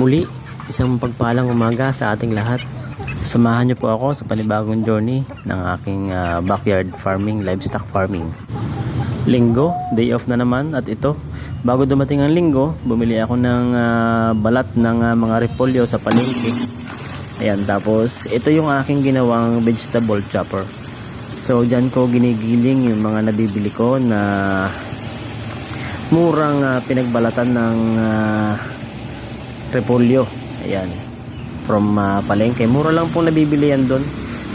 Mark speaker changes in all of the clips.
Speaker 1: Muli, isang pagpalang umaga sa ating lahat. Samahan niyo po ako sa panibagong journey ng aking backyard farming, livestock farming. Linggo, day off na naman, at ito, bago dumating ang linggo, bumili ako ng balat ng mga repolyo sa palengke. Ayan, tapos ito yung aking ginawang vegetable chopper. So dyan ko ginigiling yung mga nabibili ko na murang pinagbalatan ng repolyo. Ayan, from palengke, mura lang pong nabibili yan doon.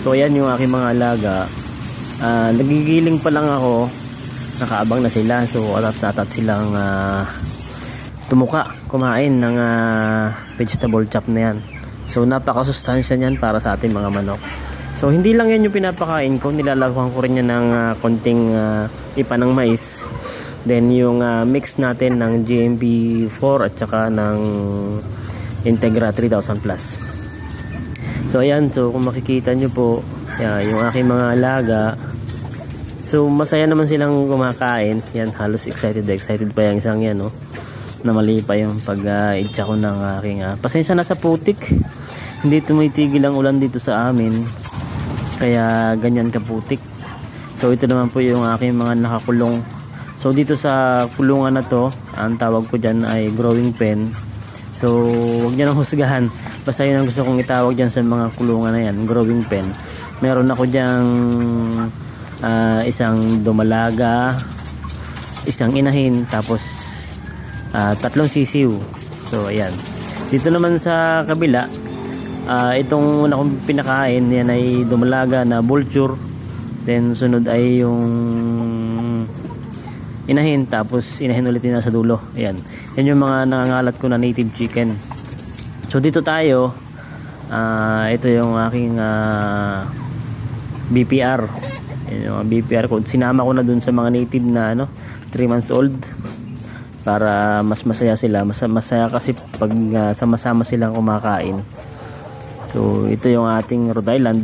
Speaker 1: So ayan yung aking mga alaga. Nagigiling pa lang ako, nakaabang na sila. So atat silang tumuka, kumain ng vegetable chop na yan. So napakasustansya niyan para sa ating mga manok. So hindi lang yan yung pinapakain ko, nilalagyan ko rin yan ng konting ipa ng mais. Then yung mix natin ng GMP4 at saka ng Integra 3000 plus. So ayan, so kung makikita nyo po, yung aking mga alaga, so masaya naman silang kumakain. Yan, halos excited pa yung isang yan, no? Na mali pa yung pag-itcha ko ng aking pasensya na sa putik, hindi tumitigil ang ulan dito sa amin, kaya ganyan kaputik. So ito naman po yung aking mga nakakulong. So dito sa kulungan na to, ang tawag ko dyan ay growing pen. So huwag nyo nang husgahan, basta yun ang gusto kong itawag dyan sa mga kulungan na yan, growing pen. Meron ako dyang isang dumalaga, isang inahin, tapos 3 sisiw. So ayan, dito naman sa kabila, itong una kong pinakain, yan ay dumalaga na vulture. Then sunod ay yung inahin, tapos inahin ulit na sa dulo. Ayan, yan yung mga nangangalat ko na native chicken. So dito tayo, ito yung aking BPR. Yan yung BPR code, sinama ko na dun sa mga native na 3 months old, para mas masaya sila. Masaya kasi pag sama-sama silang kumakain. So ito yung ating Rhode Island.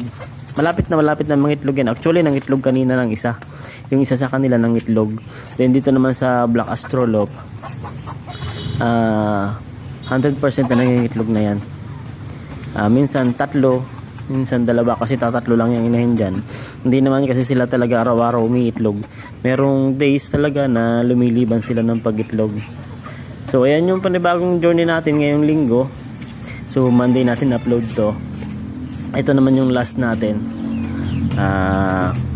Speaker 1: Malapit na mangitlog yan. Actually nangitlog kanina ng isa, yung isa sa kanila nangitlog. Then dito naman sa Black Astrolop, 100% na nangitlog na yan. Minsan 3, minsan 2, kasi tatatlo lang yung inahin dyan. Hindi naman kasi sila talaga araw-araw umiitlog. Merong days talaga na lumiliban sila ng pag-itlog. So ayan yung panibagong journey natin ngayong linggo. So Monday natin upload to. Ito naman yung last natin,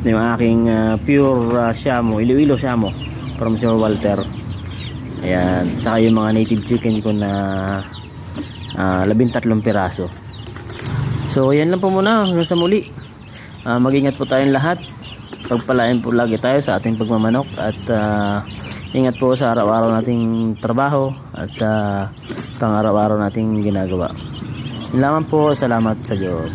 Speaker 1: yung aking pure Siamo, Iloilo Siamo from Sir Walter. Ayan, tsaka yung mga native chicken ko na 13 piraso. So ayan lang po muna, hanggang sa muli. Mag-ingat po tayong lahat, pagpalain po lagi tayo sa ating pagmamanok, at ingat po sa araw-araw nating trabaho at sa pang-araw-araw nating ginagawa. Yun lamang po, salamat sa Diyos.